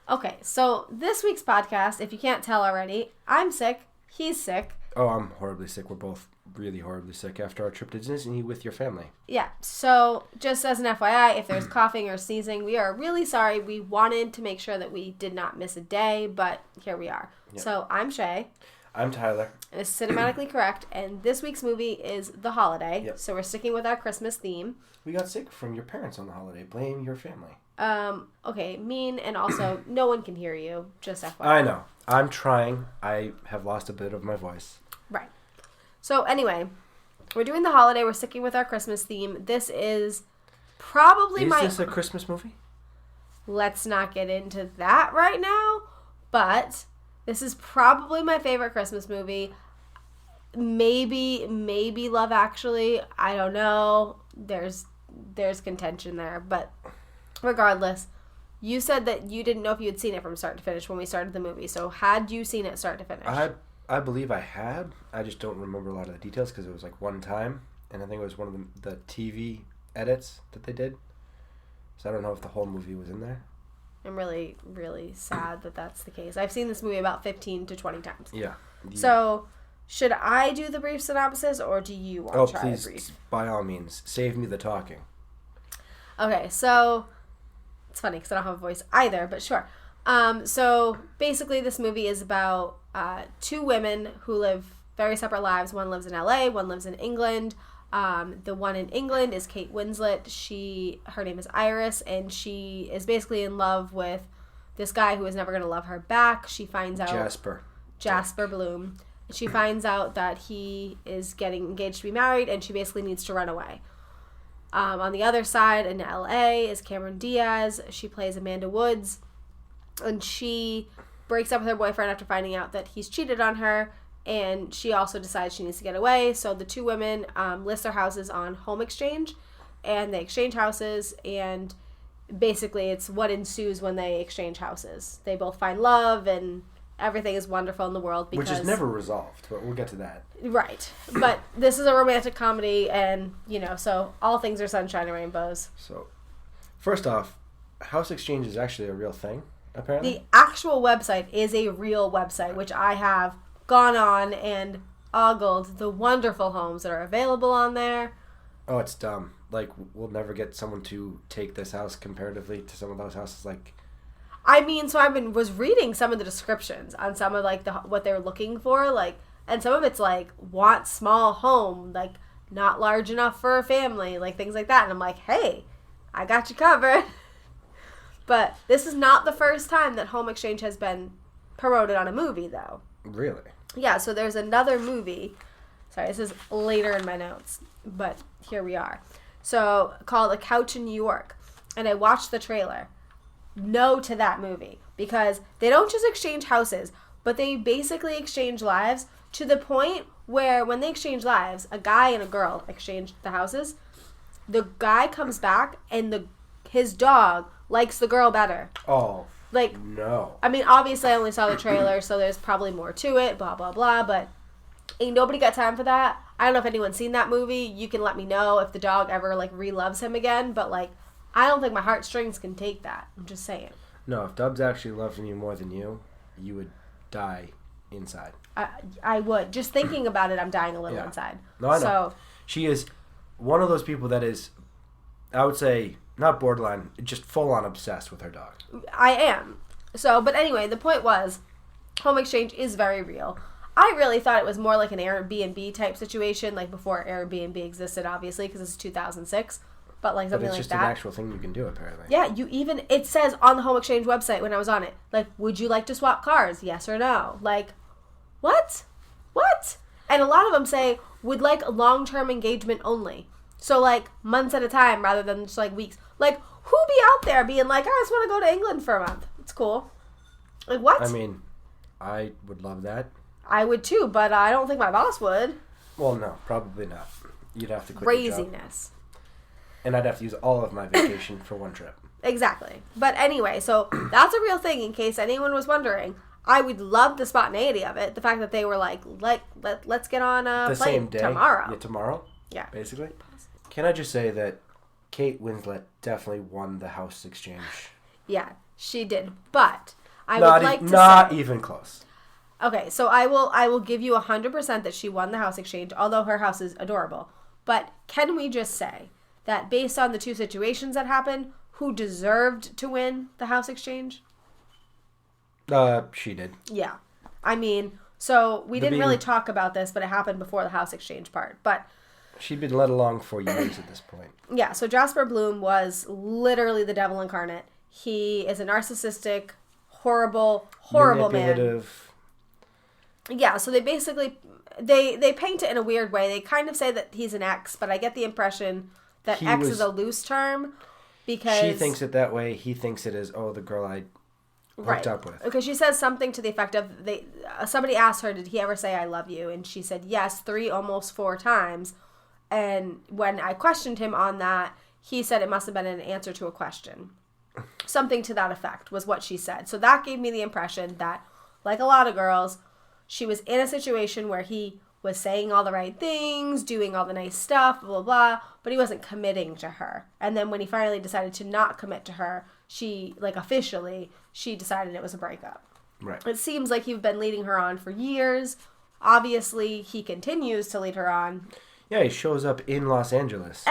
Okay, so this week's podcast, if you can't tell already, I'm sick. He's sick. Oh, I'm horribly sick. We're both really horribly sick after our trip to Disney with your family. Yeah, so just as an FYI, if there's coughing or sneezing, we are really sorry. We wanted to make sure that we did not miss a day, but here we are. Yep. So I'm Shay. I'm Tyler. And it's cinematically correct, and this week's movie is The Holiday. Yep. So we're sticking with our Christmas theme. We got sick from your parents on the holiday. Blame your family. Okay, mean, and also no one can hear you, just FYI. I know. I'm trying. I have lost a bit of my voice. Right. So anyway, we're doing The Holiday. We're sticking with our Christmas theme. This is probably Is this a Christmas movie? Let's not get into that right now, but this is probably my favorite Christmas movie. Maybe Love Actually. I don't know. There's contention there, but regardless, you said that you didn't know if you had seen it from start to finish when we started the movie. So had you seen it start to finish? I believe I had. I just don't remember a lot of the details because it was like one time, and I think it was one of the TV edits that they did. So I don't know if the whole movie was in there. I'm really, really sad that that's the case. I've seen this movie about 15 to 20 times. Yeah. So should I do the brief synopsis, or do you want to try a brief? By all means, save me the talking. Okay, so it's funny because I don't have a voice either, but sure. So basically this movie is about two women who live very separate lives. One lives in LA, one lives in England. The one in England is Kate Winslet. Her name is Iris, and she is basically in love with this guy who is never going to love her back. She finds out... Jasper Bloom. She finds out that he is getting engaged to be married, and she basically needs to run away. On the other side, in LA, is Cameron Diaz. She plays Amanda Woods, and she breaks up with her boyfriend after finding out that he's cheated on her, and she also decides she needs to get away. So the two women list their houses on Home Exchange, and they exchange houses, and basically it's what ensues when they exchange houses. They both find love, and everything is wonderful in the world. Which is never resolved, but we'll get to that. Right. But this is a romantic comedy, and, so all things are sunshine and rainbows. So, first off, House Exchange is actually a real thing, apparently. The actual website is a real website, which I have gone on and ogled the wonderful homes that are available on there. Oh, it's dumb. Like, we'll never get someone to take this house comparatively to some of those houses, like... I mean, so was reading some of the descriptions on some of, like, what they were looking for, like, and some of it's, like, want small home, like, not large enough for a family, like, things like that. And I'm like, hey, I got you covered. But this is not the first time that Home Exchange has been promoted on a movie, though. Really? Yeah, so there's another movie. Sorry, this is later in my notes, but here we are. So, called A Couch in New York. And I watched the trailer. No to that movie, because they don't just exchange houses, but they basically exchange lives to the point where when they exchange lives, a guy and a girl exchange the houses. The guy comes back and his dog likes the girl better. Oh, like, no. I mean, obviously I only saw the trailer, so there's probably more to it, blah, blah, blah, but ain't nobody got time for that. I don't know if anyone's seen that movie. You can let me know if the dog ever, like, re-loves him again, but, like, I don't think my heartstrings can take that. I'm just saying. No, if Dubs actually loved you more than you would die inside. I would. Just thinking about it, I'm dying a little inside. No, I know. She is one of those people that is, I would say, not borderline, just full-on obsessed with her dog. I am. So, but anyway, the point was, Home Exchange is very real. I really thought it was more like an Airbnb type situation, like before Airbnb existed, obviously, because it's 2006. But like something like that. But it's just an actual thing you can do, apparently. Yeah, it says on the Home Exchange website when I was on it, like, would you like to swap cars? Yes or no? Like, what? What? And a lot of them say, would like a long-term engagement only. So, like, months at a time rather than just, like, weeks. Like, who be out there being like, I just want to go to England for a month. It's cool. Like, what? I mean, I would love that. I would too, but I don't think my boss would. Well, no, probably not. You'd have to quit your job. Craziness. And I'd have to use all of my vacation for one trip. Exactly. But anyway, so that's a real thing in case anyone was wondering. I would love the spontaneity of it. The fact that they were like let's get on a plane same day, tomorrow. Yeah, tomorrow? Yeah. Basically. Can I just say that Kate Winslet definitely won the House Exchange? Yeah, she did. But I would like to not say, even close. Okay, so I will give you 100% that she won the house exchange, although her house is adorable. But can we just say that based on the two situations that happened, who deserved to win the house exchange? She did. Yeah. I mean, so we didn't really talk about this, but it happened before the house exchange part. But she'd been led along for years at this point. Yeah, so Jasper Bloom was literally the devil incarnate. He is a narcissistic, horrible man. Yeah, so they basically they paint it in a weird way. They kind of say that he's an ex, but I get the impression that ex is a loose term because she thinks it that way. He thinks it is, the girl I hooked up with. Because she says something to the effect of somebody asked her, did he ever say I love you? And she said yes 3, almost 4 times. And when I questioned him on that, he said it must have been an answer to a question. Something to that effect was what she said. So that gave me the impression that, like a lot of girls, she was in a situation where he was saying all the right things, doing all the nice stuff, blah, blah, blah, but he wasn't committing to her. And then when he finally decided to not commit to her, she decided it was a breakup. Right. It seems like he's been leading her on for years. Obviously, he continues to lead her on. Yeah, he shows up in Los Angeles.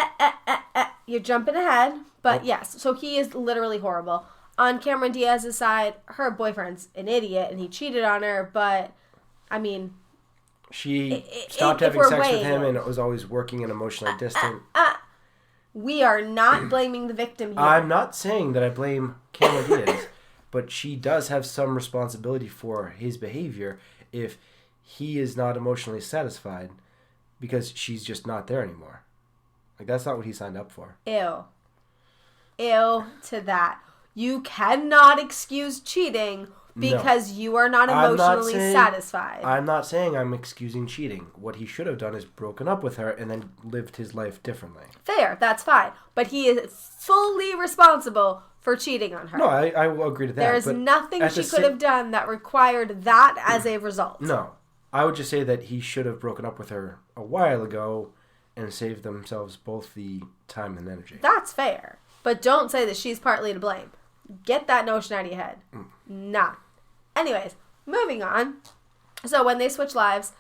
You're jumping ahead, but yes. So he is literally horrible. On Cameron Diaz's side, her boyfriend's an idiot, and he cheated on her, but, I mean... She stopped having sex with him and was always working and emotionally distant. We are not blaming the victim here. I'm not saying that I blame Cameron Diaz, but she does have some responsibility for his behavior if he is not emotionally satisfied because she's just not there anymore. Like, that's not what he signed up for. Ew to that. You cannot excuse cheating because you are not emotionally satisfied. I'm not saying I'm excusing cheating. What he should have done is broken up with her and then lived his life differently. Fair, that's fine. But he is fully responsible for cheating on her. No, I will agree to that. There's nothing she could have done that required that as a result. No. I would just say that he should have broken up with her a while ago and saved themselves both the time and energy. That's fair. But don't say that she's partly to blame. Get that notion out of your head. Nah. Anyways, moving on. So when they switch lives,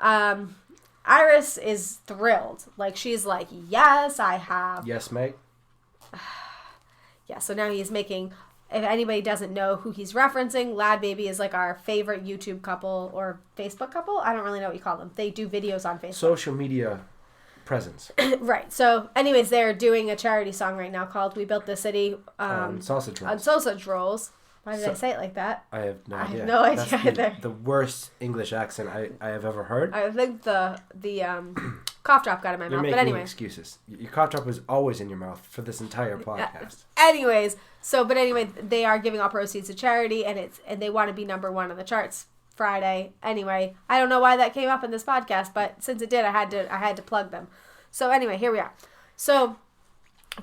Iris is thrilled. Like, she's like, yes, I have. Yes, mate. Yeah, so now he's making... If anybody doesn't know who he's referencing, Lad Baby is like our favorite YouTube couple or Facebook couple. I don't really know what you call them. They do videos on Facebook. Social media presence. Right. So, anyways, they're doing a charity song right now called "We Built the City" on sausage rolls. On sausage rolls. Why did I say it like that? I have no idea. I have no idea That's either. The worst English accent I have ever heard. I think the cough drop got in my mouth. But anyway, excuses. Your cough drop was always in your mouth for this entire podcast. Anyways, they are giving all proceeds to charity, and they want to be number 1 on the charts Friday. Anyway, I don't know why that came up in this podcast, but since it did, I had to plug them. So anyway, here we are. So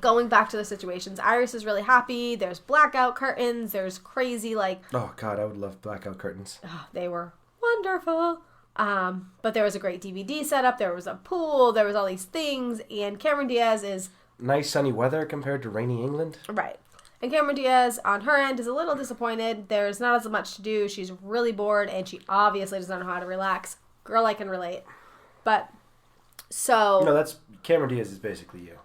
going back to the situations, Iris is really happy. There's blackout curtains. There's crazy Oh God, I would love blackout curtains. Oh, they were wonderful. But there was a great DVD setup. There was a pool. There was all these things. And Cameron Diaz is... Nice sunny weather compared to rainy England. Right. And Cameron Diaz, on her end, is a little disappointed. There's not as much to do. She's really bored, and she obviously doesn't know how to relax. Girl, I can relate. But, so... No, that's... Cameron Diaz is basically you.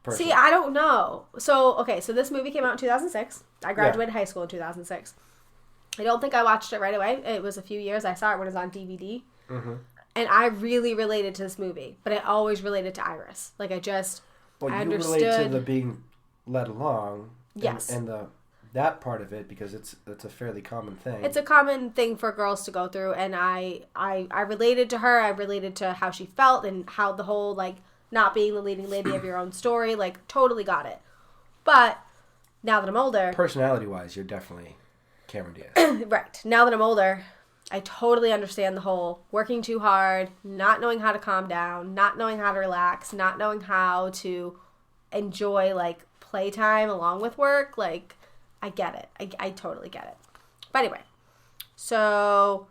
Personally. See, I don't know. So this movie came out in 2006. I graduated high school in 2006. I don't think I watched it right away. It was a few years. I saw it when it was on DVD. Mm-hmm. And I really related to this movie. But I always related to Iris. Like, I understood. Relate to the being led along. Yes. And that part of it, because it's a fairly common thing. It's a common thing for girls to go through. And I related to her. I related to how she felt and how the whole, not being the leading lady of your own story, totally got it. But now that I'm older... Personality-wise, you're definitely Cameron Diaz. Right. Now that I'm older, I totally understand the whole working too hard, not knowing how to calm down, not knowing how to relax, not knowing how to enjoy, playtime along with work. I get it. I totally get it. But anyway, so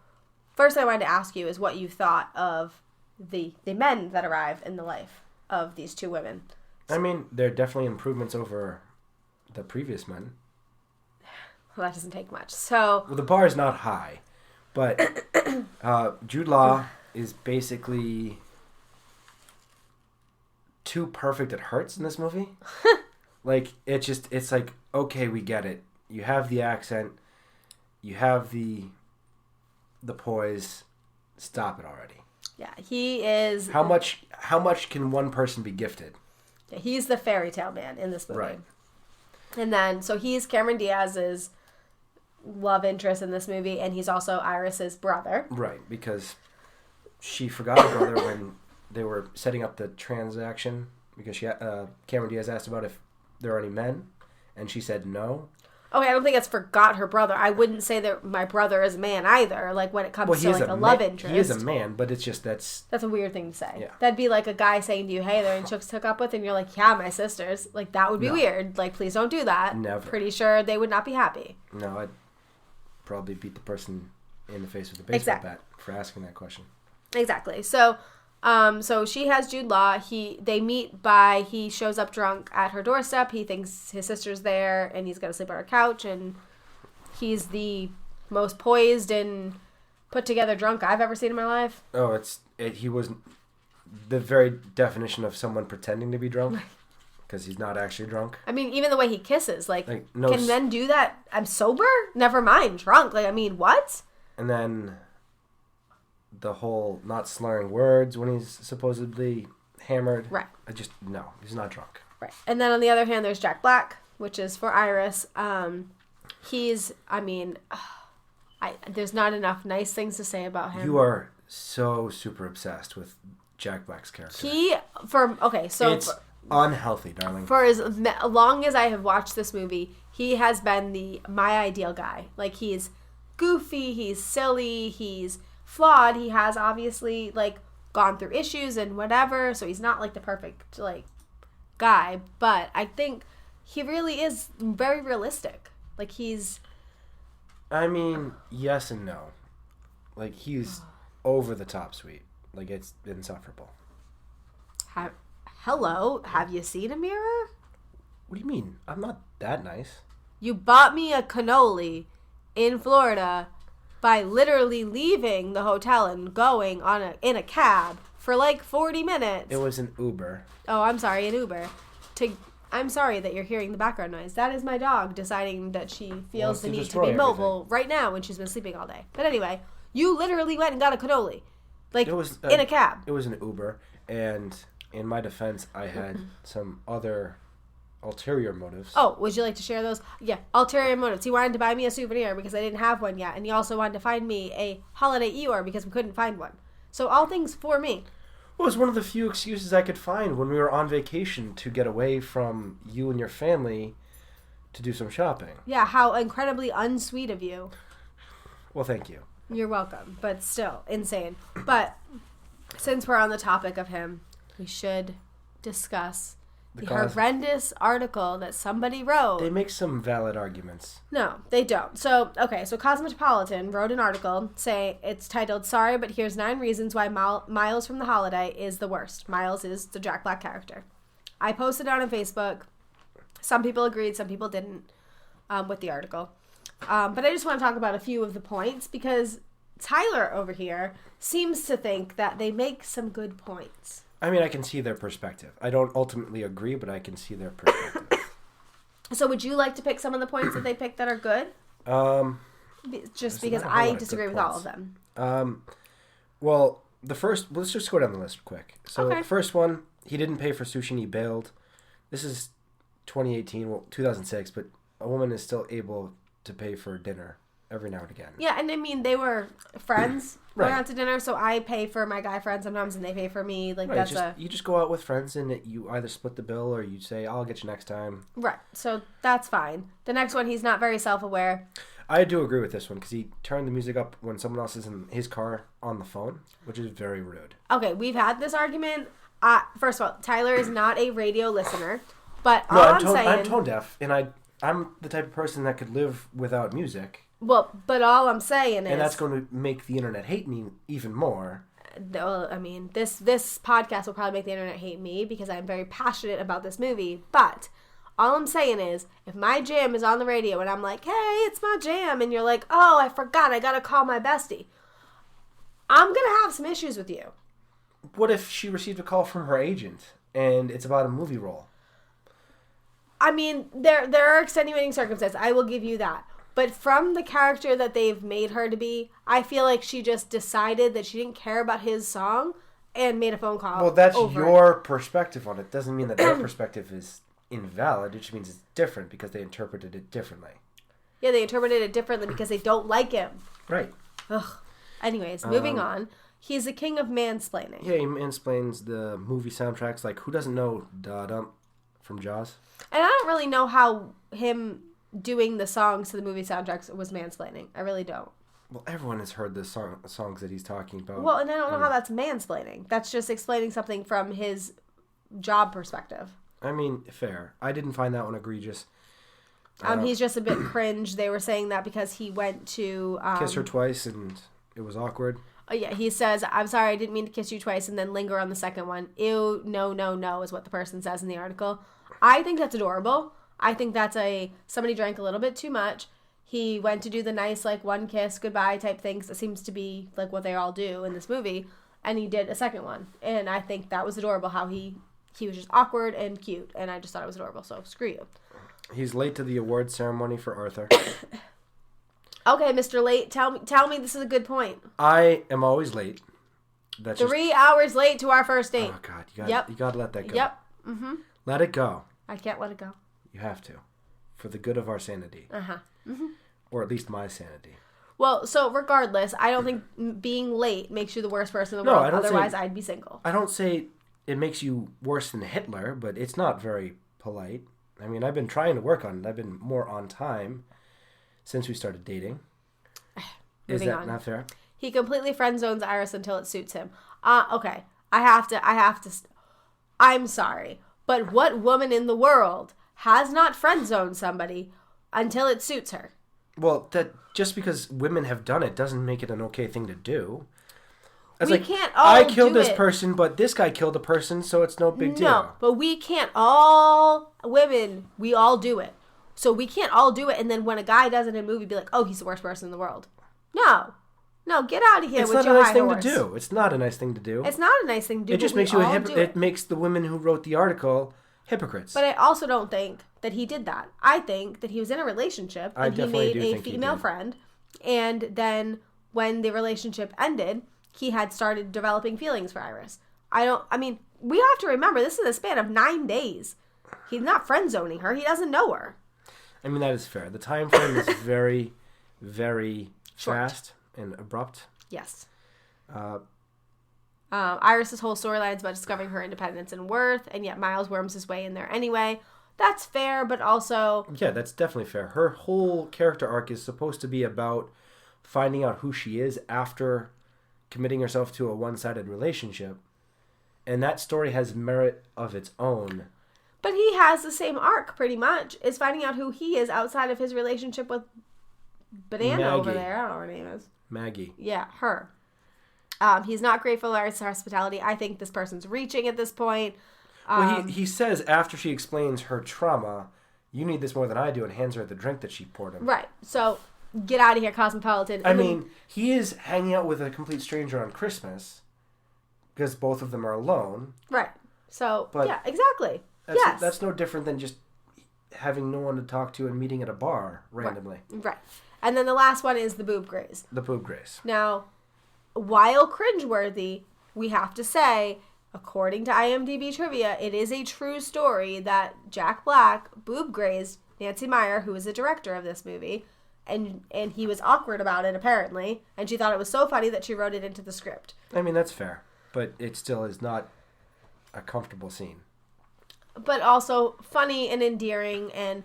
first I wanted to ask you is what you thought of the men that arrive in the life of these two women. I mean, there are definitely improvements over the previous men. Well, that doesn't take much. So... Well, the bar is not high. But Jude Law is basically too perfect it hurts in this movie. Like, it's like, okay, we get it. You have the accent. You have the poise. Stop it already. Yeah, he is... How much can one person be gifted? Yeah, he's the fairy tale man in this movie. Right. And then, so he's Cameron Diaz's love interest in this movie, and he's also Iris's brother. Right, because she forgot her brother when they were setting up the transaction, because Cameron Diaz asked about if there are any men, and she said no. Okay, I don't think it's forgot her brother. I wouldn't say that my brother is a man either, like when it comes to like a love interest. He is a man, but it's just that's a weird thing to say. Yeah. That'd be like a guy saying to you, hey, they're in chicks to hook up with, and you're like, yeah, my sisters. Like, that would be weird. Like, please don't do that. Never. Pretty sure they would not be happy. No, I'd probably beat the person in the face with a baseball bat for asking that question. Exactly. So she has Jude Law. They meet by, he shows up drunk at her doorstep. He thinks his sister's there, and he's going to sleep on her couch, and he's the most poised and put together drunk I've ever seen in my life. Oh, he was the very definition of someone pretending to be drunk, because he's not actually drunk. I mean, even the way he kisses, like no, can men do that? I'm sober? Never mind, drunk. Like, I mean, what? And then the whole not slurring words when he's supposedly hammered. Right. No, he's not drunk. Right. And then on the other hand, there's Jack Black, which is for Iris. There's not enough nice things to say about him. You are so super obsessed with Jack Black's character. It's unhealthy, darling. For as long as I have watched this movie, he has been my ideal guy. Like, he's goofy, he's silly, he's flawed. He has obviously, like, gone through issues and whatever, so he's not, like, the perfect, like, guy. But I think he really is very realistic. Like, he's... I mean, yes and no. Like, he's over the top sweet. Like, it's insufferable. Hello? Have you seen a mirror? What do you mean? I'm not that nice. You bought me a cannoli in Florida by literally leaving the hotel and going in a cab for like 40 minutes. It was an Uber. Oh, I'm sorry, an Uber. I'm sorry that you're hearing the background noise. That is my dog deciding that she feels the need to be mobile right now when she's been sleeping all day. But anyway, you literally went and got a cannoli. Like, in a cab. It was an Uber, and in my defense, I had some other ulterior motives. Oh, would you like to share those? Yeah, ulterior motives. He wanted to buy me a souvenir because I didn't have one yet, and he also wanted to find me a holiday Eeyore because we couldn't find one. So all things for me. Well, it was one of the few excuses I could find when we were on vacation to get away from you and your family to do some shopping. Yeah, how incredibly unsweet of you. Well, thank you. You're welcome, but still, insane. But since we're on the topic of him, we should discuss the horrendous article that somebody wrote. They make some valid arguments. No, they don't. So Cosmopolitan wrote an article saying it's titled, "Sorry, but here's 9 reasons why Miles from The Holiday is the worst." Miles is the Jack Black character. I posted it on Facebook. Some people agreed, some people didn't with the article. But I just want to talk about a few of the points because Tyler over here seems to think that they make some good points. I mean, I can see their perspective. I don't ultimately agree, but I can see their perspective. So would you like to pick some of the points that they picked that are good? Just because I disagree with all of them. Well, let's just go down the list quick. So The first one, he didn't pay for sushi and he bailed. This is 2006, but a woman is still able to pay for dinner every now and again. Yeah, and I mean, they were friends right. going out to dinner, so I pay for my guy friends sometimes, and they pay for me. Like, right. You just go out with friends, and you either split the bill, or you say, I'll get you next time. Right, so that's fine. The next one, he's not very self-aware. I do agree with this one, because he turned the music up when someone else is in his car on the phone, which is very rude. Okay, we've had this argument. First of all, Tyler is not a radio listener, but I'm tone deaf, and I'm the type of person that could live without music. Well, but all I'm saying is... And that's going to make the internet hate me even more. I mean, this podcast will probably make the internet hate me because I'm very passionate about this movie. But All I'm saying is, if my jam is on the radio and I'm like, hey, it's my jam, and you're like, oh, I forgot, I gotta call my bestie, I'm gonna have some issues with you. What if she received a call from her agent and it's about a movie role? I mean, there are extenuating circumstances. I will give you that. But from the character that they've made her to be, I feel like she just decided that she didn't care about his song and made a phone call. Well, that's your perspective on it. Doesn't mean that their perspective is invalid. It just means it's different because they interpreted it differently. Yeah, they interpreted it differently because they don't like him. Right. Ugh. Anyways, moving on. He's the king of mansplaining. Yeah, he mansplains the movie soundtracks. Like, who doesn't know Da-Dum from Jaws? And I don't really know how him doing the songs to the movie soundtracks was mansplaining. I really don't. Well, everyone has heard the songs that he's talking about. Well, and I don't know how that's mansplaining. That's just explaining something from his job perspective. I mean, fair. I didn't find that one egregious. He's just a bit cringe. They were saying that because he went to... kiss her twice and it was awkward. Oh, yeah. He says, I'm sorry, I didn't mean to kiss you twice, and then linger on the second one. Ew, no, no, no, is what the person says in the article. I think that's adorable. I think that's somebody drank a little bit too much. He went to do the nice, like, one kiss, goodbye type things. That seems to be, like, what they all do in this movie. And he did a second one. And I think that was adorable, how he was just awkward and cute. And I just thought it was adorable. So, screw you. He's late to the award ceremony for Arthur. Okay, Mr. Late, tell me this is a good point. I am always late. That's 3 hours late to our first date. Oh, God. You got to let that go. Yep. Mm-hmm. Let it go. I can't let it go. You have to. For the good of our sanity. Uh-huh. Mm-hmm. Or at least my sanity. Well, so regardless, I don't think being late makes you the worst person in the world. Otherwise, I'd be single. I don't say it makes you worse than Hitler, but it's not very polite. I mean, I've been trying to work on it. I've been more on time since we started dating. Is that not fair? He completely friend zones Iris until it suits him. Okay. I have to. I'm sorry, but what woman in the world has not friend zoned somebody until it suits her? Well, that just because women have done it doesn't make it an okay thing to do. It's we can't all I killed do this it. person, but this guy killed a person, so it's no big deal. No, but we can't all women. We all do it, so we can't all do it. And then when a guy does it in a movie, be like, "Oh, he's the worst person in the world." No, get out of here it's with your high horse. It's not a nice thing to do. It's not a nice thing to do. It's not a nice thing to do. It just makes you it makes the women who wrote the article hypocrites. But I also don't think that he did that. I think that he was in a relationship and he made a female friend, and then when the relationship ended, he had started developing feelings for Iris. I mean, we have to remember this is a span of 9 days. He's not friend zoning her. He doesn't know her. I mean, that is fair. The time frame is very, very fast and abrupt. Yes. Iris's whole storyline is about discovering her independence and worth, and yet Miles worms his way in there anyway. That's fair, but also... Yeah, that's definitely fair. Her whole character arc is supposed to be about finding out who she is after committing herself to a one-sided relationship. And that story has merit of its own. But he has the same arc, pretty much, is finding out who he is outside of his relationship with Banana Maggie. over there. I don't know what her name is. Maggie. Yeah, her. He's not grateful for Iris' hospitality. I think this person's reaching at this point. Well, he says after she explains her trauma, you need this more than I do, and hands her the drink that she poured him. Right. So, get out of here, Cosmopolitan. I mean, he is hanging out with a complete stranger on Christmas because both of them are alone. Right. So, but yeah, exactly. That's no different than just having no one to talk to and meeting at a bar randomly. Right. And then the last one is the boob graze. The boob graze. Now, while cringeworthy, we have to say, according to IMDb trivia, it is a true story that Jack Black boob grazed Nancy Meyer, who is the director of this movie, and he was awkward about it, apparently, and she thought it was so funny that she wrote it into the script. I mean, that's fair, but it still is not a comfortable scene. But also funny and endearing, and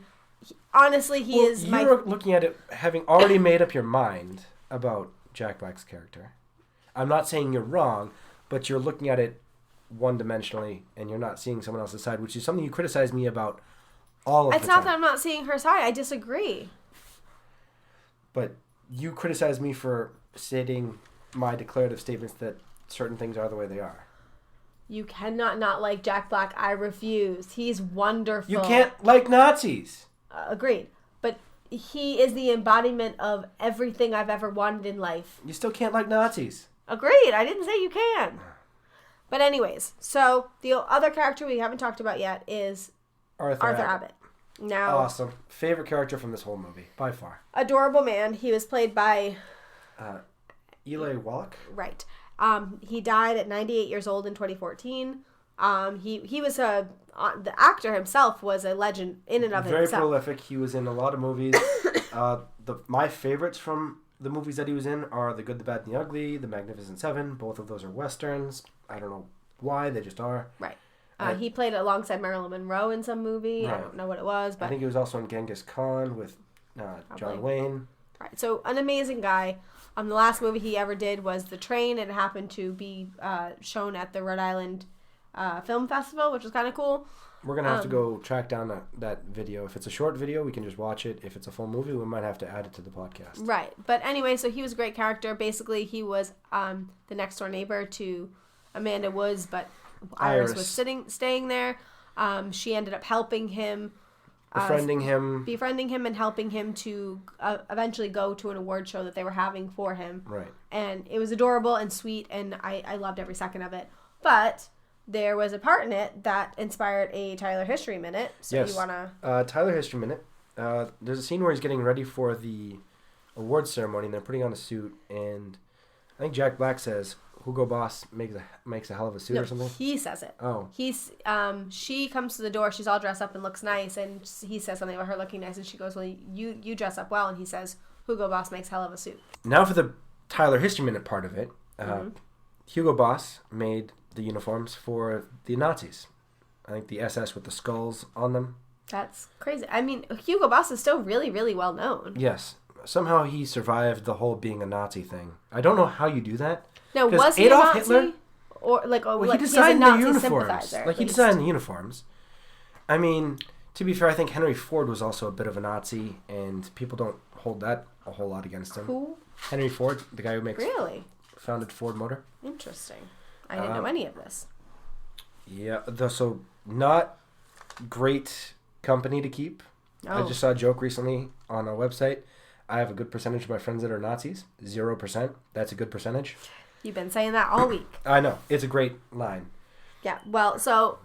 honestly, he is my... You're looking at it having already made up your mind about Jack Black's character. I'm not saying you're wrong, but you're looking at it one-dimensionally, and you're not seeing someone else's side, which is something you criticize me about all of the time. It's not that I'm not seeing her side. I disagree. But you criticize me for stating my declarative statements that certain things are the way they are. You cannot not like Jack Black. I refuse. He's wonderful. You can't like Nazis. Agreed. But he is the embodiment of everything I've ever wanted in life. You still can't like Nazis. Agreed. I didn't say you can. But anyways, so the other character we haven't talked about yet is Arthur Abbott. Now, awesome. Favorite character from this whole movie, by far. Adorable man. He was played by... Eli Wallach? Right. He died at 98 years old in 2014. He was the actor himself was a legend in and of himself. Very prolific. He was in a lot of movies. My favorites from the movies that he was in are The Good, the Bad, and the Ugly, The Magnificent Seven. Both of those are Westerns. I don't know why, they just are. Right. He played alongside Marilyn Monroe in some movie. Right. I don't know what it was, but I think he was also in Genghis Khan with John Wayne. Right. So an amazing guy. The last movie he ever did was The Train, and it happened to be shown at the Rhode Island Film Festival, which was kind of cool. We're going to have to go track down that video. If it's a short video, we can just watch it. If it's a full movie, we might have to add it to the podcast. Right. But anyway, so he was a great character. Basically, he was the next door neighbor to Amanda Woods, but Iris was staying there. She ended up helping him. Befriending him and helping him to eventually go to an award show that they were having for him. Right. And it was adorable and sweet, and I loved every second of it. But there was a part in it that inspired a Tyler History Minute. So yes. You want to... Tyler History Minute. There's a scene where he's getting ready for the awards ceremony, and they're putting on a suit, and I think Jack Black says, Hugo Boss makes a hell of a suit or something? He says it. Oh. She comes to the door. She's all dressed up and looks nice, and he says something about her looking nice, and she goes, well, you dress up well, and he says, Hugo Boss makes hell of a suit. Now for the Tyler History Minute part of it. Hugo Boss made the uniforms for the Nazis. I think the SS with the skulls on them. That's crazy. I mean, Hugo Boss is still really, really well known. Yes. Somehow he survived the whole being a Nazi thing. I don't know how you do that. No, was he Adolf a Nazi? Hitler? Or he designed the uniforms. He designed the uniforms. I mean, to be fair, I think Henry Ford was also a bit of a Nazi, and people don't hold that a whole lot against him. Who? Henry Ford, the guy who founded Ford Motor. Interesting. I didn't know any of this. Yeah, so not great company to keep. Oh. I just saw a joke recently on a website. I have a good percentage of my friends that are Nazis. 0%. That's a good percentage. You've been saying that all week. I know. It's a great line. Yeah. Well, so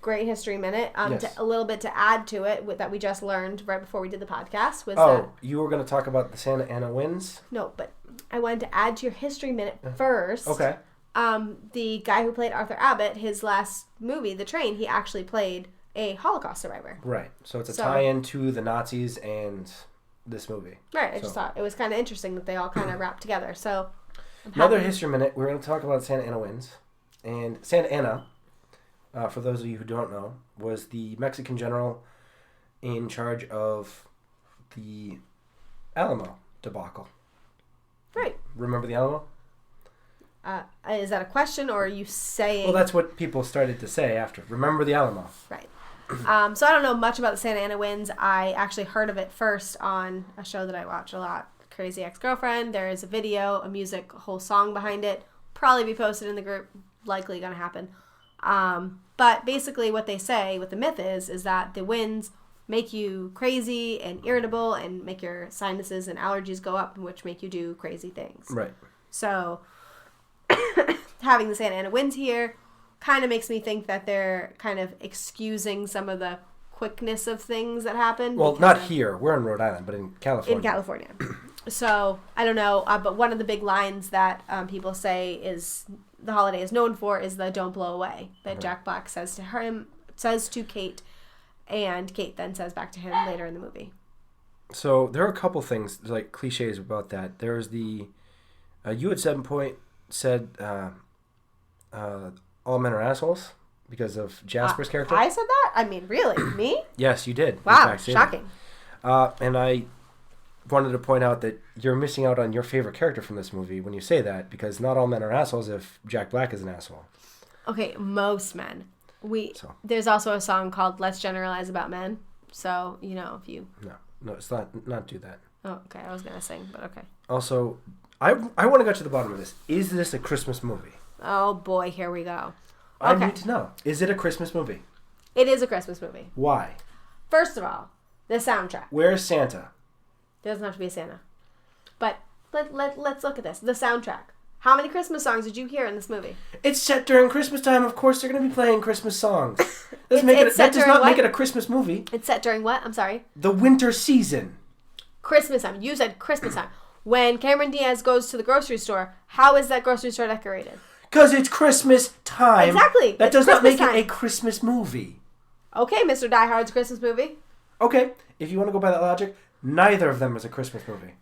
great History Minute. Yes. A little bit to add to it that we just learned right before we did the podcast was that... you were going to talk about the Santa Ana winds? No, but I wanted to add to your History Minute first. Okay. The guy who played Arthur Abbott, his last movie, The Train, he actually played a Holocaust survivor. Right. So it's a tie-in to the Nazis and this movie. Right. I just thought it was kind of interesting that they all kind of wrapped together. So another History Minute, we're going to talk about Santa Ana winds. And Santa Ana, for those of you who don't know, was the Mexican general in charge of the Alamo debacle. Right. Remember the Alamo? Is that a question, or are you saying... Well, that's what people started to say after. Remember the Alamo. Right. So I don't know much about the Santa Ana winds. I actually heard of it first on a show that I watch a lot, Crazy Ex-Girlfriend. There is a video, a music, a whole song behind it. Probably be posted in the group. Likely going to happen. But basically what they say, what the myth is that the winds make you crazy and irritable and make your sinuses and allergies go up, which make you do crazy things. Right. So having the Santa Ana winds here kind of makes me think that they're kind of excusing some of the quickness of things that happen. Well, not here. We're in Rhode Island, but in California. In California. So, I don't know, but one of the big lines that people say is the holiday is known for is the "Don't blow away" that Jack Black says to Kate, and Kate then says back to him later in the movie. So there are a couple things like cliches about that. There's the you at some point said all men are assholes because of Jasper's character. I said that? I mean, really? Me? Yes, you did. Wow, shocking. And I wanted to point out that you're missing out on your favorite character from this movie when you say that, because not all men are assholes if Jack Black is an asshole. Okay, most men. There's also a song called "Let's Generalize About Men." So, if you... No, it's not do that. Oh, okay. I was going to sing, but okay. Also, I want to get to the bottom of this. Is this a Christmas movie? Oh, boy. Here we go. I Okay. need to know. Is it a Christmas movie? It is a Christmas movie. Why? First of all, the soundtrack. Where's Santa? There doesn't have to be a Santa. But let's look at this. The soundtrack. How many Christmas songs did you hear in this movie? It's set during Christmas time. Of course, they're going to be playing Christmas songs. It's That does not make it a Christmas movie. It's set during what? I'm sorry. The winter season. Christmas time. You said Christmas time. When Cameron Diaz goes to the grocery store, how is that grocery store decorated? Because it's Christmas time. Exactly. That It's does not Christmas make time. it a Christmas movie. Okay, Mr. Die Hard's Christmas movie. Okay, if you want to go by that logic, neither of them is a Christmas movie.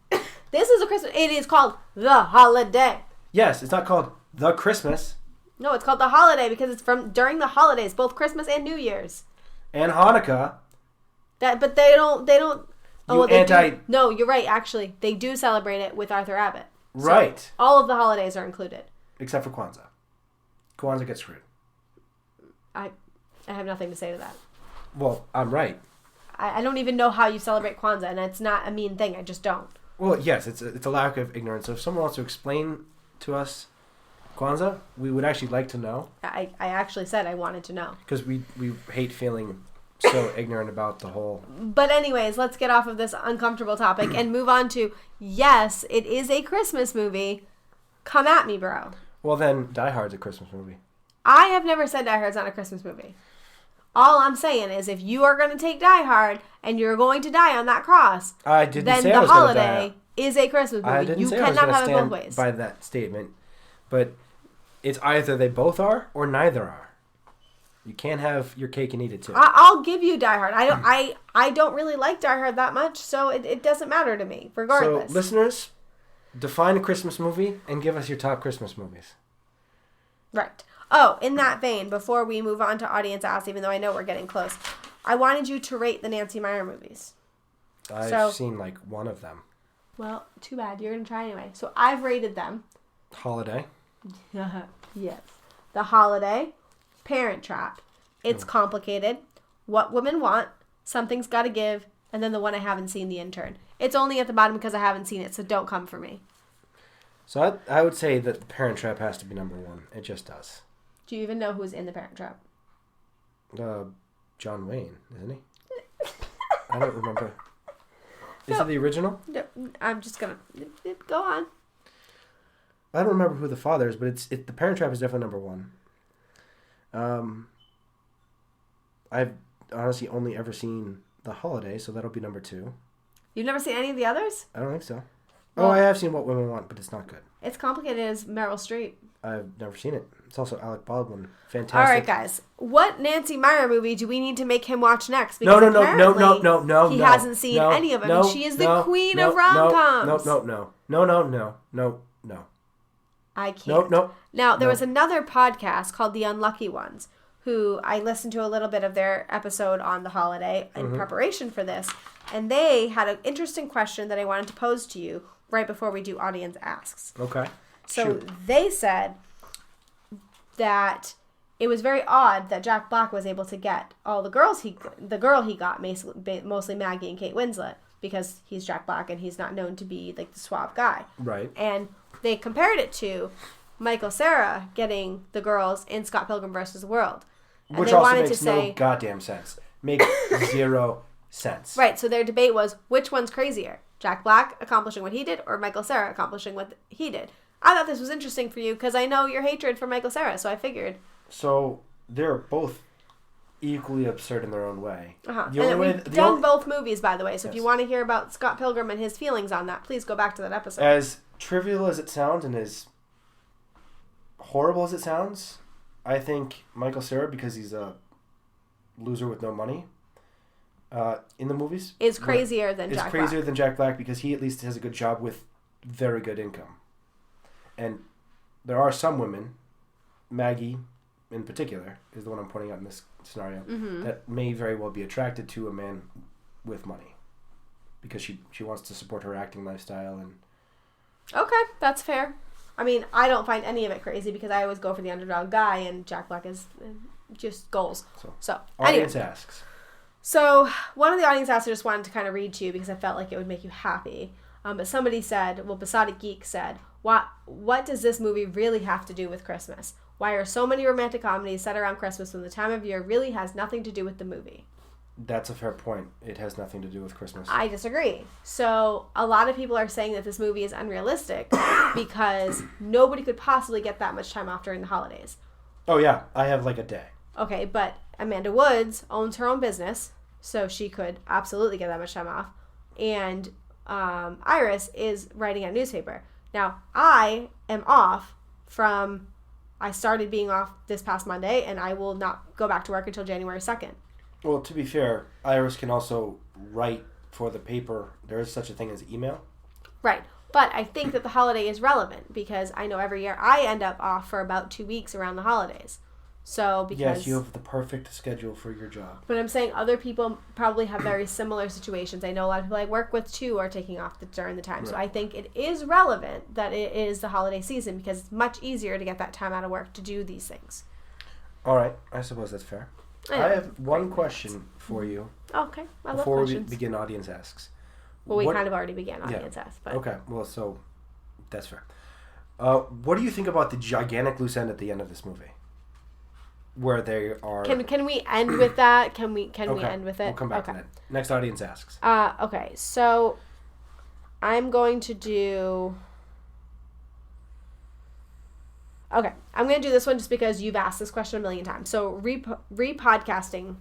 This is a Christmas. It is called The Holiday. Yes, it's not called The Christmas. No, it's called The Holiday because it's from during the holidays, both Christmas and New Year's. And Hanukkah. But they don't. Do. No, you're right. Actually, they do celebrate it with Arthur Abbott. So Right. all of the holidays are included. Except for Kwanzaa. Kwanzaa gets screwed. I have nothing to say to that. Well, I'm right. I don't even know how you celebrate Kwanzaa, and it's not a mean thing. I just don't. Well, yes, it's a lack of ignorance. So if someone wants to explain to us Kwanzaa, we would actually like to know. I actually said I wanted to know. Because we hate feeling so ignorant about the whole... But anyways, let's get off of this uncomfortable topic and move on to, yes, it is a Christmas movie. Come at me, bro. Well, then, Die Hard's a Christmas movie. I have never said Die Hard's not a Christmas movie. All I'm saying is if you are going to take Die Hard and you're going to die on that cross, I didn't then say The I was going to die. Holiday is a Christmas movie. I didn't You say I was cannot going to have it both stand ways. by that statement. But it's either they both are or neither are. You can't have your cake and eat it too. I'll give you Die Hard. I don't really like Die Hard that much, so it doesn't matter to me, regardless. So, listeners, define a Christmas movie and give us your top Christmas movies. Right. Oh, in that vein, before we move on to Audience Ask, even though I know we're getting close, I wanted you to rate the Nancy Meyer movies. I've seen like one of them. Well, too bad. You're going to try anyway. So I've rated them. Holiday. Yes. The Holiday, Parent Trap, It's Complicated, What Women Want, Something's Gotta Give, and then the one I haven't seen, The Intern. It's only at the bottom because I haven't seen it, so don't come for me. So I would say that The Parent Trap has to be number one. It just does. Do you even know who's in The Parent Trap? John Wayne, isn't he? I don't remember. Is it the original? No, I'm just going to... Go on. I don't remember who the father is, but The Parent Trap is definitely number one. I've honestly only ever seen The Holiday, so that'll be number two. You've never seen any of the others? I don't think so. Well, I have seen What Women Want, but it's not good. It's Complicated as Meryl Streep. I've never seen it. It's also Alec Baldwin. Fantastic. All right, guys. What Nancy Meyer movie do we need to make him watch next? No. He hasn't seen any of them. And she is the queen of rom-coms. No. I can't. Now, there was another podcast called The Unlucky Ones, who I listened to a little bit of their episode on The Holiday in preparation for this. And they had an interesting question that I wanted to pose to you right before we do Audience Asks. Okay. So they said that it was very odd that Jack Black was able to get all the girl he got, mostly Maggie and Kate Winslet, because he's Jack Black and he's not known to be like the suave guy. Right. And they compared it to Michael Cera getting the girls in Scott Pilgrim vs. the World. And which they also wanted makes to say, no goddamn sense. Makes zero sense. Right, so their debate was, which one's crazier? Jack Black accomplishing what he did or Michael Cera accomplishing what he did? I thought this was interesting for you because I know your hatred for Michael Cera, so I figured. So they're both equally absurd in their own way. And we've done both movies, by the way, so if you want to hear about Scott Pilgrim and his feelings on that, please go back to that episode. As trivial as it sounds and as horrible as it sounds, I think Michael Cera, because he's a loser with no money in the movies, is crazier than Jack Black. Is crazier than Jack Black because he at least has a good job with very good income. And there are some women, Maggie in particular is the one I'm pointing out in this scenario, that may very well be attracted to a man with money because she wants to support her acting lifestyle. And okay, that's fair. I mean, I don't find any of it crazy because I always go for the underdog guy, and Jack Black is just goals. So audience asks. So one of the audience asks I just wanted to kind of read to you because I felt like it would make you happy. But somebody said, Besotted Geek said, what does this movie really have to do with Christmas? Why are so many romantic comedies set around Christmas when the time of year really has nothing to do with the movie? That's a fair point. It has nothing to do with Christmas. I disagree. So a lot of people are saying that this movie is unrealistic because nobody could possibly get that much time off during the holidays. Oh, yeah. I have like a day. Okay, but Amanda Woods owns her own business, so she could absolutely get that much time off. And Iris is writing a newspaper. Now, I am off from... I started being off this past Monday, and I will not go back to work until January 2nd. Well, to be fair, Iris can also write for the paper. There is such a thing as email. Right. But I think that the holiday is relevant because I know every year I end up off for about 2 weeks around the holidays. So because... Yes, you have the perfect schedule for your job. But I'm saying other people probably have very similar situations. I know a lot of people I work with, too, are taking off during the time. Right. So I think it is relevant that it is the holiday season because it's much easier to get that time out of work to do these things. All right. I suppose that's fair. I have one question for you. Okay. I love before questions. We begin Audience Asks. Well, we kind of already began Audience Asks. But... Okay. Well, so that's fair. What do you think about the gigantic loose end at the end of this movie? Where they are... Can we end with that? Can we end with it? We'll come back to that. Next Audience Asks. Okay. So I'm going to do... Okay, I'm going to do this one just because you've asked this question a million times. So, Repodcasting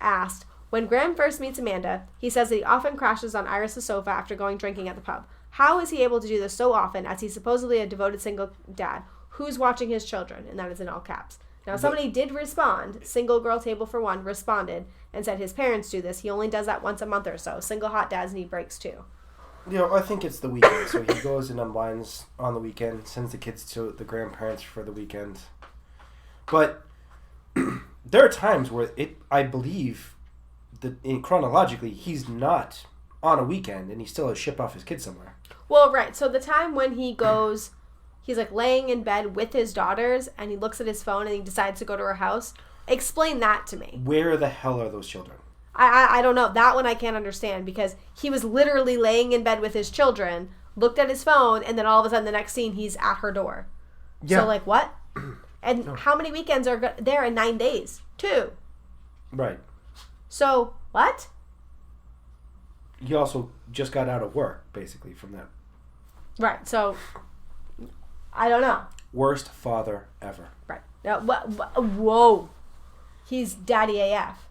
asked, when Graham first meets Amanda, he says that he often crashes on Iris' sofa after going drinking at the pub. How is he able to do this so often as he's supposedly a devoted single dad? Who's watching his children? And that is in all caps. Now, somebody did respond. Single Girl Table for One responded and said his parents do this. He only does that once a month or so. Single hot dads need breaks, too. I think it's the weekend. So he goes and unwinds on the weekend, sends the kids to the grandparents for the weekend. But there are times where I believe that chronologically he's not on a weekend and he still has shipped off his kids somewhere. Well, right. So the time when he goes, he's like laying in bed with his daughters and he looks at his phone and he decides to go to her house. Explain that to me. Where the hell are those children? I don't know. That one I can't understand because he was literally laying in bed with his children, looked at his phone, and then all of a sudden the next scene he's at her door. Yeah. So like what? And how many weekends are there in 9 days? 2. Right. So what? He also just got out of work, basically, from that. Right. So I don't know. Worst father ever. Right. Now, whoa. He's daddy AF.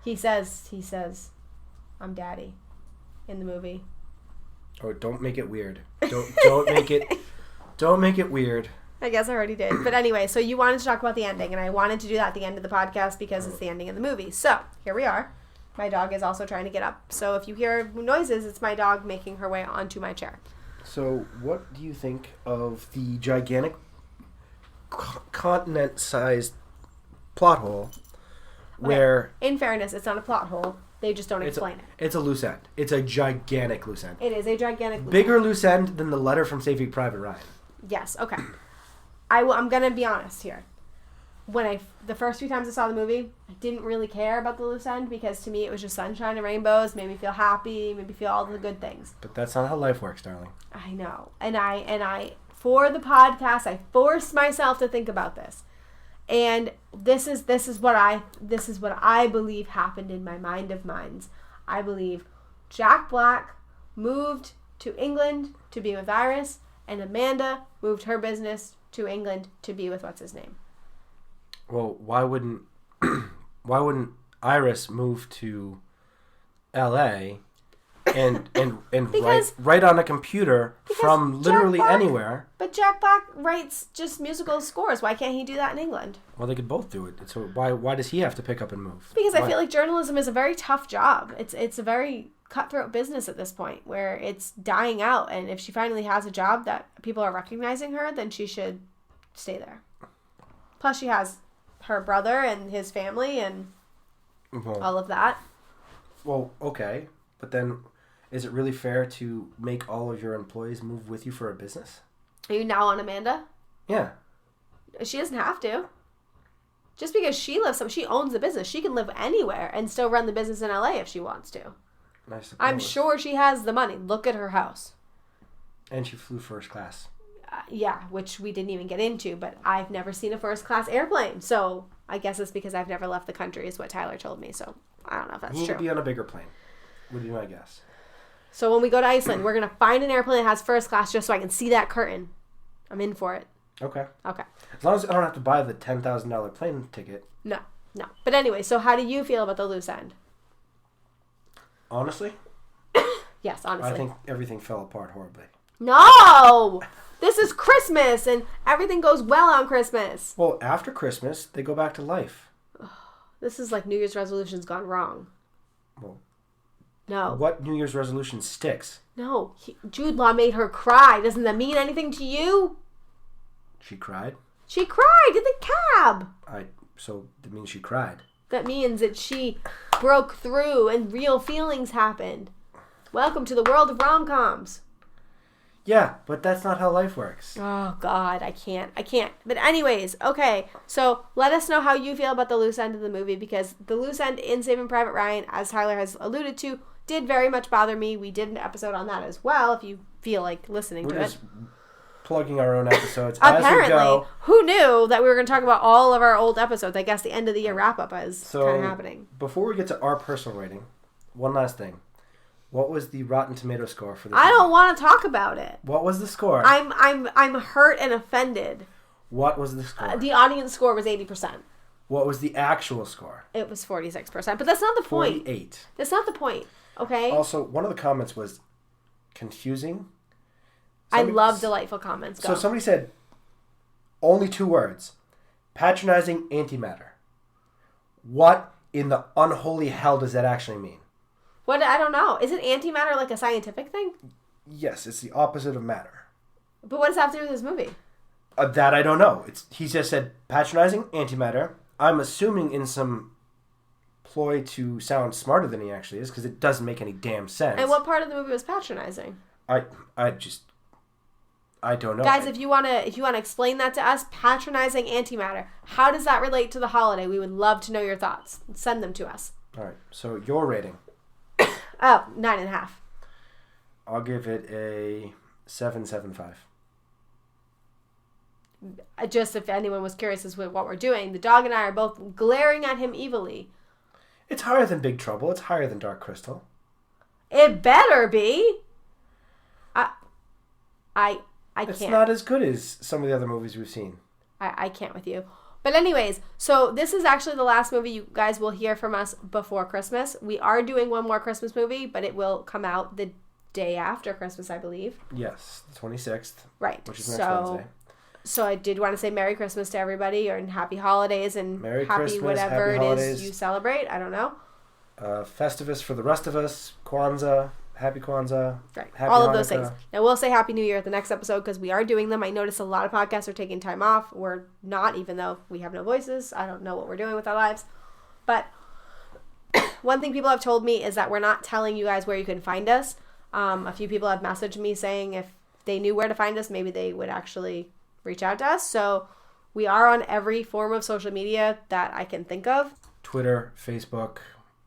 He says, I'm daddy in the movie. Oh, don't make it weird. Don't make it weird. I guess I already did. But anyway, so you wanted to talk about the ending, and I wanted to do that at the end of the podcast because it's the ending of the movie. So, here we are. My dog is also trying to get up. So, if you hear noises, it's my dog making her way onto my chair. So, what do you think of the gigantic continent-sized plot hole where... Okay. In fairness, it's not a plot hole. They just don't explain it. It's a loose end. It's a gigantic loose end. It is a gigantic loose end. Bigger loose end than the letter from Saving Private Ryan. Yes, okay. I'm going to be honest here. The first few times I saw the movie, I didn't really care about the loose end because to me it was just sunshine and rainbows, made me feel happy, made me feel all the good things. But that's not how life works, darling. I know. And I for the podcast, I forced myself to think about this. And this is what I believe happened in my mind of minds. I believe Jack Black moved to England to be with Iris, and Amanda moved her business to England to be with what's his name. Well, why wouldn't Iris move to L.A. and write on a computer from literally anywhere? But Jack Black writes just musical scores. Why can't he do that in England? Well, they could both do it. So why does he have to pick up and move? Because I feel like journalism is a very tough job. It's a very cutthroat business at this point where it's dying out. And if she finally has a job that people are recognizing her, then she should stay there. Plus, she has her brother and his family and all of that. Well, okay. But then, is it really fair to make all of your employees move with you for a business? Are you now on Amanda? Yeah. She doesn't have to. Just because she owns the business. She can live anywhere and still run the business in LA if she wants to. I suppose. I'm sure she has the money. Look at her house. And she flew first class. Yeah, which we didn't even get into, but I've never seen a first class airplane. So I guess it's because I've never left the country is what Tyler told me. So I don't know if that's He true. would be on a bigger plane, would be my guess. So when we go to Iceland, we're going to find an airplane that has first class just so I can see that curtain. I'm in for it. Okay. Okay. As long as I don't have to buy the $10,000 plane ticket. No. But anyway, so how do you feel about the loose end? Honestly? Yes, honestly. I think everything fell apart horribly. No! This is Christmas, and everything goes well on Christmas. Well, after Christmas, they go back to life. This is like New Year's resolutions gone wrong. Well, no. What New Year's resolution sticks? No. Jude Law made her cry. Doesn't that mean anything to you? She cried? She cried in the cab. So that means she cried. That means that she broke through and real feelings happened. Welcome to the world of rom-coms. Yeah, but that's not how life works. Oh, God, I can't. But anyways, okay, so let us know how you feel about the loose end of the movie, because the loose end in Saving Private Ryan, as Tyler has alluded to, did very much bother me. We did an episode on that as well, if you feel like listening to it. We're just plugging our own episodes Apparently, as we go. who knew that we were going to talk about all of our old episodes? I guess the end of the year wrap-up is kind of happening. Before we get to our personal rating, one last thing. What was the Rotten Tomato score for this I movie? don't want to talk about it. What was the score? I'm hurt and offended. What was the score? The audience score was 80%. What was the actual score? It was 46%, but that's not the point. 48. That's not the point, okay? Also, one of the comments was confusing. I love delightful comments. Go. So somebody said, only 2 words. Patronizing antimatter. What in the unholy hell does that actually mean? What? I don't know. Isn't antimatter like a scientific thing? Yes, it's the opposite of matter. But what does that have to do with this movie? That I don't know. He just said patronizing antimatter. I'm assuming in some ploy to sound smarter than he actually is, because it doesn't make any damn sense. And what part of the movie was patronizing? I don't know. Guys, if you wanna explain that to us, patronizing antimatter. How does that relate to the holiday? We would love to know your thoughts. Send them to us. All right. So your rating. Oh, 9.5. I'll give it a 7.75. Just if anyone was curious as to what we're doing, the dog and I are both glaring at him evilly. It's higher than Big Trouble. It's higher than Dark Crystal. It better be. I can't. It's not as good as some of the other movies we've seen. I can't with you. But anyways, so this is actually the last movie you guys will hear from us before Christmas. We are doing one more Christmas movie, but it will come out the day after Christmas, I believe. Yes, the 26th. Right. Which is next Wednesday. So I did want to say Merry Christmas to everybody, or Happy Holidays, and Merry happy Christmas, whatever happy it holidays. is you celebrate. I don't know. Festivus for the rest of us. Kwanzaa. Happy Kwanzaa. Right. Happy All of Hanukkah. those things. Now, we'll say Happy New Year at the next episode because we are doing them. I noticed a lot of podcasts are taking time off. We're not, even though we have no voices. I don't know what we're doing with our lives. But one thing people have told me is that we're not telling you guys where you can find us. A few people have messaged me saying if they knew where to find us, maybe they would actually reach out to us. So we are on every form of social media that I can think of. Twitter, Facebook.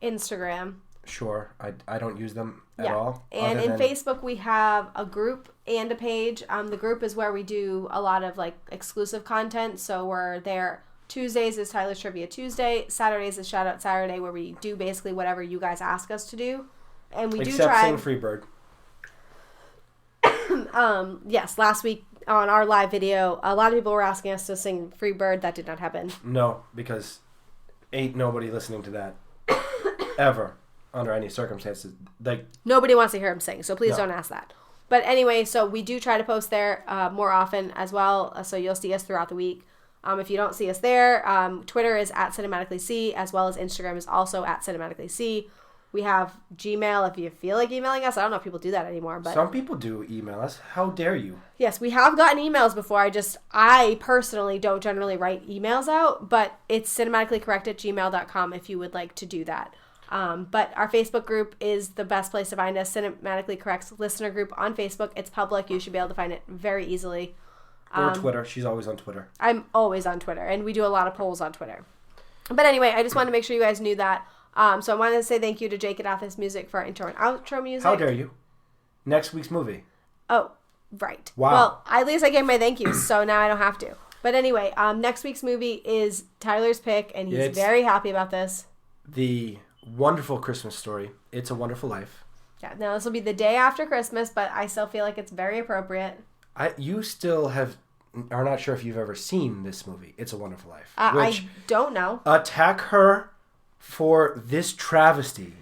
Instagram. Sure. I don't use them at all. And in Facebook, we have a group and a page. The group is where we do a lot of like exclusive content. So we're there. Tuesdays is Tyler's Trivia Tuesday. Saturdays is Shout Out Saturday, where we do basically whatever you guys ask us to do. And we do try. Except sing Freebird. Yes, last week on our live video, a lot of people were asking us to sing Freebird. That did not happen. No, because ain't nobody listening to that ever. Under any circumstances. Nobody wants to hear him sing, so please No. don't ask that. But anyway, so we do try to post there more often as well, so you'll see us throughout the week. If you don't see us there, Twitter is at CinematicallyC, as well as Instagram is also at CinematicallyC. We have Gmail if you feel like emailing us. I don't know if people do that anymore, but some people do email us. How dare you? Yes, we have gotten emails before. I personally don't generally write emails out, but it's cinematicallycorrect@gmail.com if you would like to do that. But our Facebook group is the best place to find us. Cinematically Correct's listener group on Facebook. It's public. You should be able to find it very easily. Or Twitter. She's always on Twitter. I'm always on Twitter, and we do a lot of polls on Twitter. But anyway, I just wanted to make sure you guys knew that. So I wanted to say thank you to Jake at Athos Music for our intro and outro music. How dare you? Next week's movie. Oh, Right. Wow. Well, at least I gave my thank yous, so now I don't have to. But anyway, next week's movie is Tyler's pick, and he's very happy about this. The wonderful Christmas story, It's a Wonderful Life. Yeah, now this will be the day after Christmas, but I still feel like it's very appropriate. You still are not sure if you've ever seen this movie, It's a Wonderful Life. I don't know. Attack her for this travesty.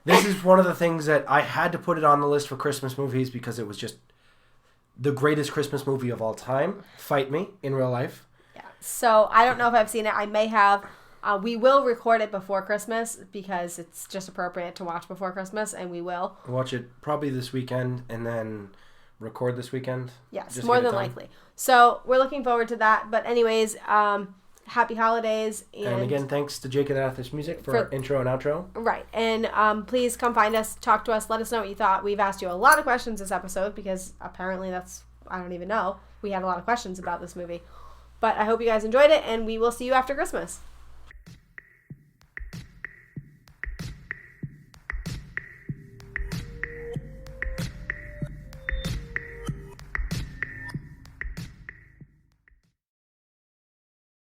This is one of the things that I had to put it on the list for Christmas movies because it was just the greatest Christmas movie of all time. Fight me in real life. Yeah. So I don't know if I've seen it. I may have. We will record it before Christmas because it's just appropriate to watch before Christmas, and we will. Watch it probably this weekend and then record this weekend. Yes, more than likely. So we're looking forward to that. But anyways, happy holidays. And again, thanks to Jake and Athos Music for our intro and outro. Right. And please come find us, talk to us, let us know what you thought. We've asked you a lot of questions this episode because apparently I don't even know. We had a lot of questions about this movie. But I hope you guys enjoyed it, and we will see you after Christmas.